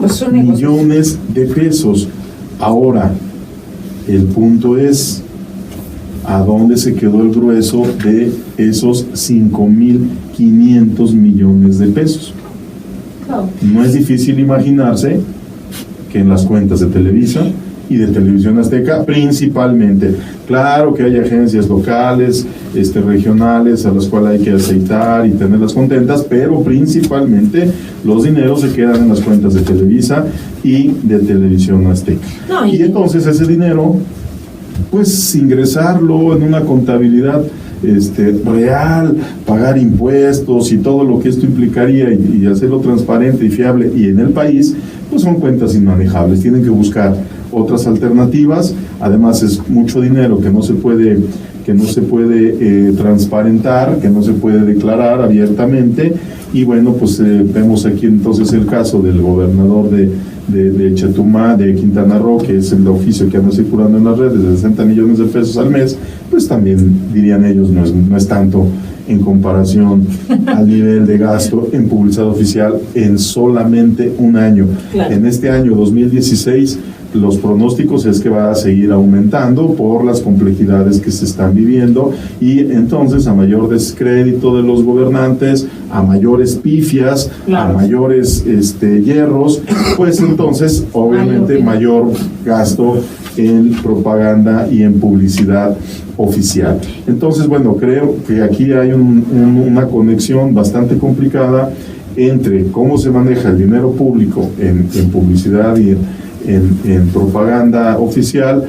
pues millones de pesos. Ahora, el punto es, ¿a dónde se quedó el grueso de esos 5.500 millones de pesos? No es difícil imaginarse que en las cuentas de Televisa y de Televisión Azteca principalmente, claro que hay agencias locales, regionales a las cuales hay que aceitar y tenerlas contentas, pero principalmente los dineros se quedan en las cuentas de Televisa y de Televisión Azteca. Y entonces ese dinero, pues ingresarlo en una contabilidad real, pagar impuestos y todo lo que esto implicaría y hacerlo transparente y fiable y en el país, pues son cuentas inmanejables, tienen que buscar otras alternativas. Además es mucho dinero que no se puede que no se puede transparentar, que no se puede declarar abiertamente. Y bueno, pues vemos aquí entonces el caso del gobernador de Chetumal, de Quintana Roo, que es el oficio que anda circulando en las redes de 60 millones de pesos al mes, pues también dirían ellos no es tanto en comparación al nivel de gasto en publicidad oficial en solamente un año. Claro. En este año 2016 los pronósticos es que va a seguir aumentando por las complejidades que se están viviendo, y entonces a mayor descrédito de los gobernantes, a mayores pifias, claro, a mayores hierros, pues entonces obviamente mayor gasto en propaganda y en publicidad oficial. Entonces, bueno, creo que aquí hay una conexión bastante complicada entre cómo se maneja el dinero público en publicidad y en propaganda oficial,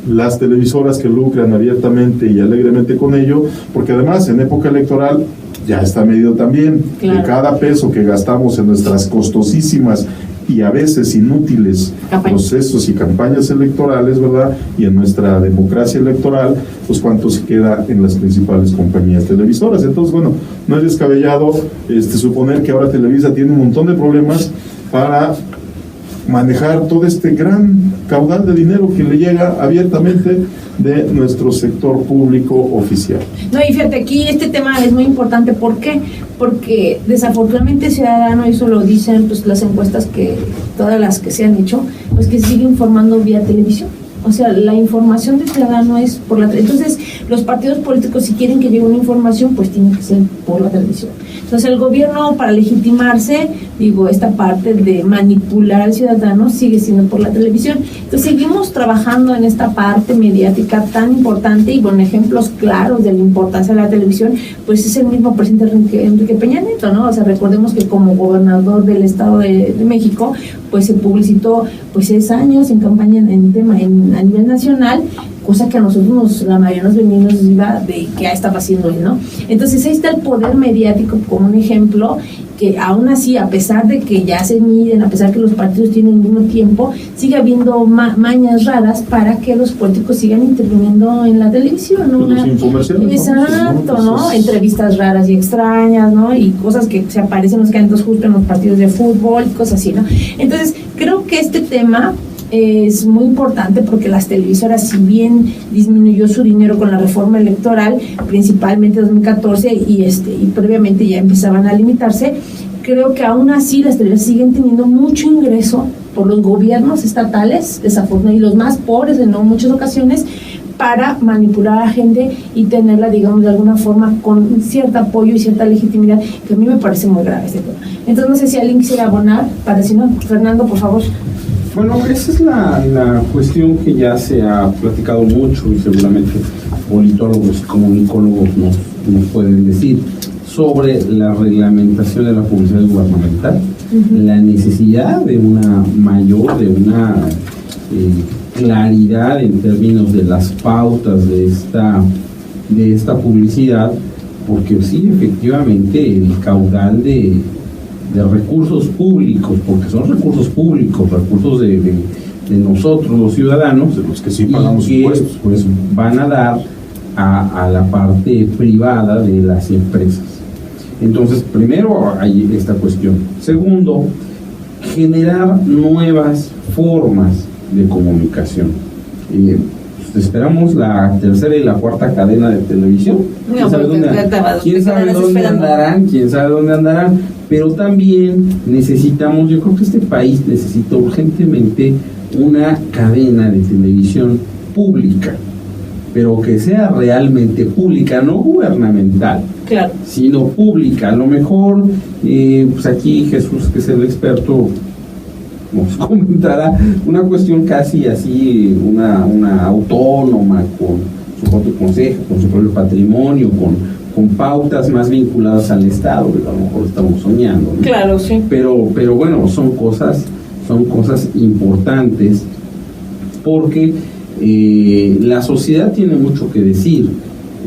las televisoras que lucran abiertamente y alegremente con ello, porque además en época electoral ya está medido también, claro, de cada peso que gastamos en nuestras costosísimas y a veces inútiles procesos y campañas electorales, ¿verdad? Y en nuestra democracia electoral, pues cuánto se queda en las principales compañías televisoras. Entonces, bueno, no es descabellado suponer que ahora Televisa tiene un montón de problemas para manejar todo este gran caudal de dinero que le llega abiertamente de nuestro sector público oficial. No, y fíjate, aquí este tema es muy importante. ¿Por qué? Porque desafortunadamente Ciudadano, eso lo dicen pues las encuestas, que todas las que se han hecho, pues que sigue informando vía televisión. O sea, la información del Ciudadano es por la televisión. Entonces, los partidos políticos, si quieren que llegue una información, pues tiene que ser por la televisión. Entonces, el gobierno, para legitimarse, esta parte de manipular al ciudadano, sigue siendo por la televisión. Entonces, seguimos trabajando en esta parte mediática tan importante, y bueno, ejemplos claros de la importancia de la televisión, pues es el mismo presidente Enrique Peña Nieto, ¿no? O sea, recordemos que como gobernador del Estado de México, pues se publicitó pues 6 años en campaña a nivel nacional, cosa que a nosotros la mayoría nos venimos iba de qué estaba haciendo él, ¿no? Entonces ahí está el poder mediático como un ejemplo, que aún así, a pesar de que ya se miden, a pesar que los partidos tienen el mismo tiempo, sigue habiendo mañas raras para que los políticos sigan interviniendo en la televisión, ¿no? Los infomerciales. Exacto, ¿no? Entrevistas raras y extrañas, ¿no? Y cosas que se aparecen los candidatos justo en los partidos de fútbol y cosas así, ¿no? Entonces, creo que este tema es muy importante, porque las televisoras, si bien disminuyó su dinero con la reforma electoral, principalmente en 2014 y previamente ya empezaban a limitarse, creo que aún así las televisoras siguen teniendo mucho ingreso por los gobiernos estatales, desafortunadamente, y los más pobres en muchas ocasiones, para manipular a la gente y tenerla, digamos, de alguna forma con cierto apoyo y cierta legitimidad, que a mí me parece muy grave este tema. Entonces, no sé si alguien quisiera abonar, para si no, Fernando, por favor. Bueno, esa es la cuestión que ya se ha platicado mucho, y seguramente politólogos y comunicólogos nos pueden decir sobre la reglamentación de la publicidad gubernamental, la necesidad de una claridad en términos de las pautas de esta publicidad, porque sí, efectivamente, el caudal de recursos públicos, porque son recursos públicos, recursos de nosotros los ciudadanos, de los que sí pagamos impuestos, pues van a dar a la parte privada de las empresas. Entonces, primero hay esta cuestión. Segundo, generar nuevas formas de comunicación. Esperamos la tercera y la cuarta cadena de televisión. ¿Quién sabe dónde andarán? Pero también necesitamos, yo creo que este país necesita urgentemente una cadena de televisión pública, pero que sea realmente pública, no gubernamental, claro, sino pública. A lo mejor, pues aquí Jesús, que es el experto, nos comentará una cuestión casi así, una autónoma, con su propio consejo, con su propio patrimonio, con pautas más vinculadas al Estado, que a lo mejor estamos soñando, ¿no? Claro, sí. Pero bueno, son cosas importantes, porque la sociedad tiene mucho que decir,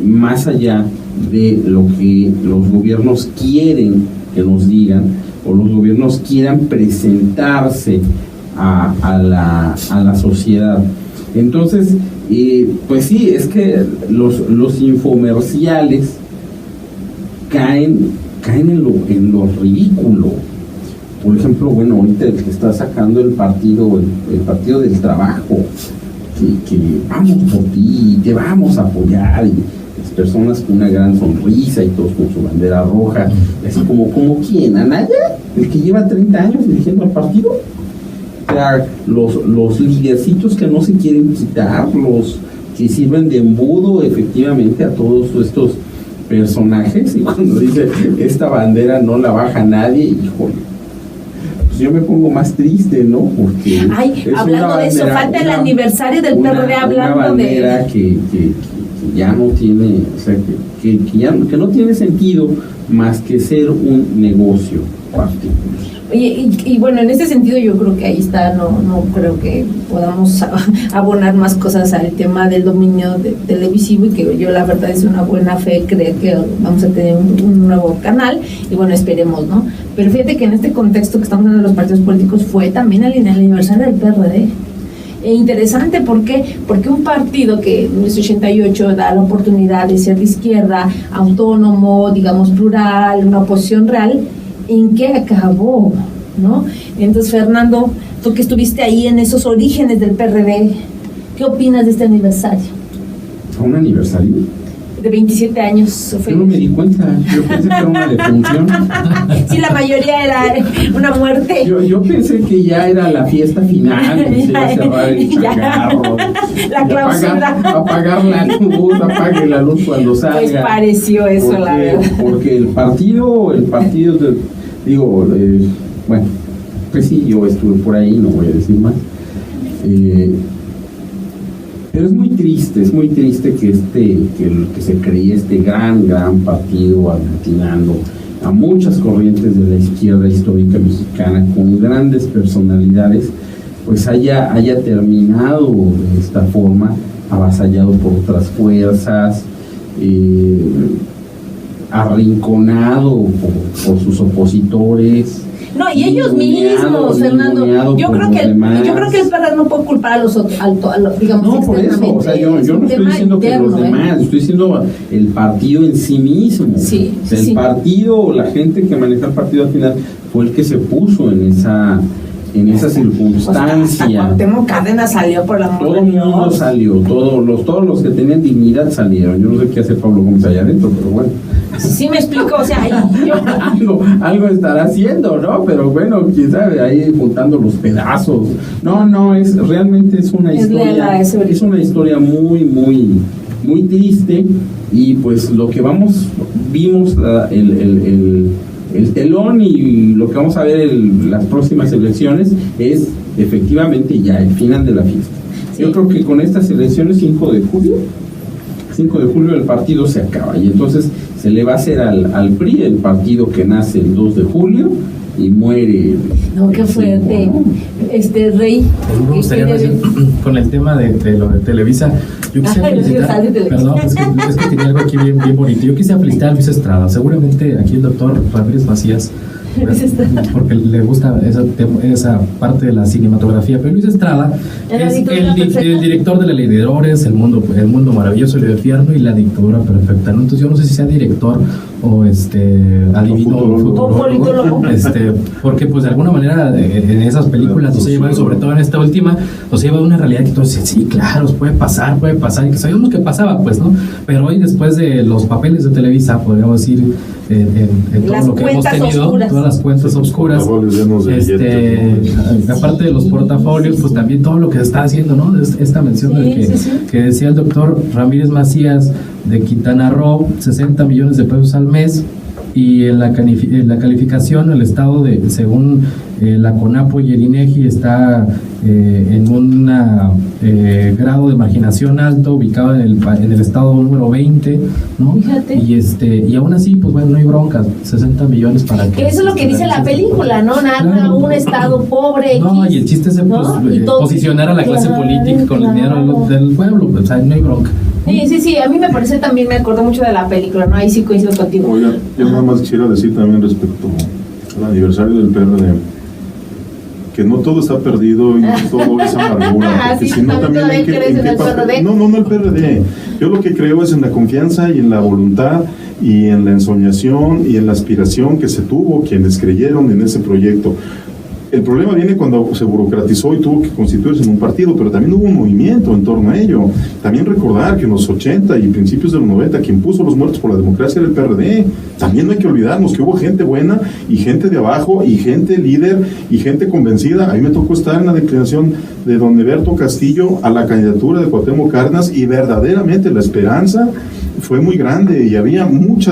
más allá de lo que los gobiernos quieren que nos digan, o los gobiernos quieran presentarse a la sociedad. Entonces, pues sí, es que los infomerciales caen en lo ridículo. Por ejemplo, bueno, ahorita el que está sacando el partido del trabajo, que vamos por ti, te vamos a apoyar, y las personas con una gran sonrisa y todos con su bandera roja, así como ¿quién? ¿Anaya? ¿El que lleva 30 años dirigiendo al partido? O sea, los lidercitos que no se quieren quitar, los que sirven de embudo efectivamente a todos estos personajes, y cuando dice esta bandera no la baja nadie, híjole, pues yo me pongo más triste, ¿no? Porque hablando de eso, falta el aniversario del PRD, hablando una bandera que ya no tiene, o sea, que no tiene sentido más que ser un negocio particular. Oye, y bueno, en ese sentido yo creo que ahí está, no creo que podamos abonar más cosas al tema del dominio televisivo, y que yo la verdad es una buena fe creer que vamos a tener un nuevo canal, y bueno, esperemos, ¿no? Pero fíjate que en este contexto que estamos hablando de los partidos políticos fue también el aniversario del PRD. Interesante, ¿por qué? Porque un partido que en 1988 da la oportunidad de ser de izquierda, autónomo, digamos plural, una oposición real, ¿en qué acabó? ¿No? Entonces, Fernando, tú que estuviste ahí en esos orígenes del PRD, ¿qué opinas de este aniversario? ¿Fue un aniversario? De 27 años. Yo no me di cuenta, yo pensé que era una defunción. Sí, la mayoría era una muerte. Yo pensé que ya era la fiesta final, que se iba a cerrar el changarro, la clausura. Apagar la luz, apague la luz cuando salga. Pues pareció eso, porque, la verdad. Porque el partido, bueno, pues sí, yo estuve por ahí, no voy a decir más. Pero es muy triste que se creía este gran partido aglutinando a muchas corrientes de la izquierda histórica mexicana con grandes personalidades, pues haya terminado de esta forma, avasallado por otras fuerzas, arrinconado por sus opositores. No, y ellos mismos, Fernando. Yo creo que el PRD no puede culpar a los digamos, no, por eso, o sea, yo no estoy diciendo que los demás, estoy diciendo el partido en sí mismo. Sí, o sea, el partido, la gente que maneja el partido al final fue el que se puso en esa circunstancia. Cuauhtémoc Cárdenas salió por la mano. Todo el mundo salió, todos los que tenían dignidad salieron. Yo no sé qué hace Pablo Gómez allá adentro, pero bueno. Sí me explico, o sea, algo estará haciendo, ¿no? Pero bueno, quién sabe, ahí juntando los pedazos. Realmente es una historia muy, muy, muy triste, y pues lo que vimos el telón, y lo que vamos a ver en las próximas elecciones es efectivamente ya el final de la fiesta. Sí. Yo creo que con estas elecciones, 5 de julio el partido se acaba, y entonces se le va a hacer al PRI, el partido que nace el 2 de julio y muere. No, qué fuerte. Rey. Me gustaría decir, con el tema de lo de Televisa, yo quisiera felicitar, perdón, es que tenía algo aquí bien bonito. Yo quisiera felicitar a Luis Estrada. Seguramente aquí el doctor Ramírez Macías, porque le gusta esa parte de la cinematografía, pero Luis Estrada es el director de La Ley de Errores, el mundo maravilloso, el infierno y La Dictadura Perfecta, ¿no? Entonces yo no sé si sea director o adivino futurólogo, porque pues de alguna manera en esas películas nos ha llevado, sobre todo en esta última, nos ha llevado a una realidad que todos dicen, sí, claro, puede pasar, y que sabíamos que pasaba, pues, ¿no? Pero hoy, después de los papeles de Televisa, podríamos decir, en todo lo que hemos tenido, todas las cuentas oscuras, aparte de los portafolios, pues también todo lo que se está haciendo, ¿no? Esta mención que decía el doctor Ramírez Macías de Quintana Roo, 60 millones de pesos al mes, y en la calificación el estado según la CONAPO y el INEGI está en un grado de marginación alto, ubicado en el estado número 20, ¿no? Fíjate. Y aún así, pues bueno, no hay broncas, 60 millones para que... Eso es lo que dice la película, ¿no? Narra un estado pobre. No, y el chiste es posicionar a la clase política con el dinero del pueblo, o sea, no hay bronca. Sí, a mí me parece también, me acuerdo mucho de la película, ¿no? Ahí sí coincido contigo. Oiga, yo nada más quisiera decir también respecto al aniversario del PRD. que no todo está perdido y no todo es amargura, porque Sí, si no también hay que... ¿crees en el PRD? No el PRD. Yo lo que creo es en la confianza y en la voluntad y en la ensoñación y en la aspiración que se tuvo quienes creyeron en ese proyecto. El problema viene cuando se burocratizó y tuvo que constituirse en un partido, pero también hubo un movimiento en torno a ello. También recordar que en los 80 y principios de los 90 quien puso los muertos por la democracia era el PRD. También no hay que olvidarnos que hubo gente buena y gente de abajo y gente líder y gente convencida. A mí me tocó estar en la declinación de don Eberto Castillo a la candidatura de Cuauhtémoc Cárdenas y verdaderamente la esperanza fue muy grande y había mucha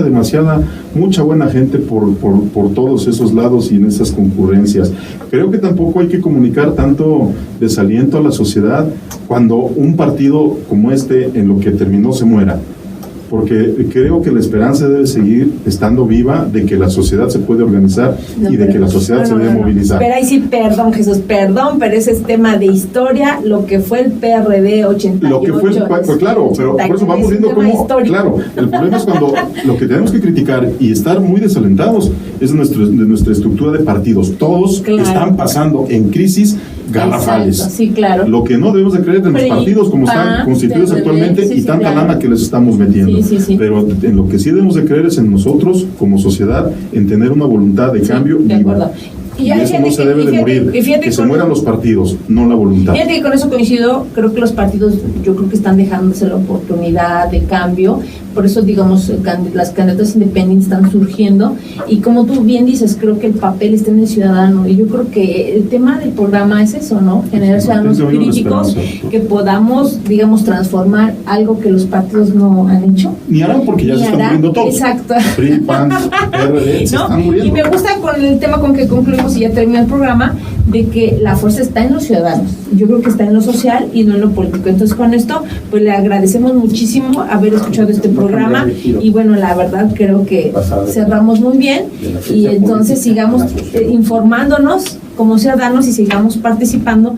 buena gente por todos esos lados y en esas concurrencias. Creo que tampoco hay que comunicar tanto desaliento a la sociedad cuando un partido como este en lo que terminó se muera, porque creo que la esperanza debe seguir estando viva de que la sociedad se puede organizar y de que la sociedad se debe movilizar. Pero ahí sí, perdón Jesús, perdón, pero ese es tema de historia, lo que fue el PRD 88. Lo que fue, pues claro, pero por eso vamos viendo cómo, claro, el problema es cuando lo que tenemos que criticar y estar muy desalentados es de nuestra estructura de partidos. Todos están pasando en crisis garrafales. Exacto, sí, claro. Lo que no debemos de creer de los partidos como están constituidos actualmente y tanta lana que les estamos metiendo. Sí. Pero en lo que sí debemos de creer es en nosotros como sociedad, en tener una voluntad de cambio de viva. acuerdo. Y eso no se debe de morir, que se mueran los partidos, no la voluntad. Fíjate que con eso coincido, creo que los partidos, yo creo que están dejándose la oportunidad de cambio, por eso digamos las candidatas independientes están surgiendo y como tú bien dices, creo que el papel está en el ciudadano y yo creo que el tema del programa es eso, ¿no? Generar ciudadanos críticos que podamos, digamos, transformar algo que los partidos no han hecho. Ni harán porque ya se están muriendo todos. Exacto. PRI, PAN, PRD, se están muriendo. Y me gusta con el tema con que concluimos y ya termina el programa, de que la fuerza está en los ciudadanos. Yo creo que está en lo social y no en lo político. Entonces con esto, pues le agradecemos muchísimo haber escuchado este programa y bueno, la verdad creo que cerramos muy bien y entonces sigamos informándonos como ciudadanos y sigamos participando.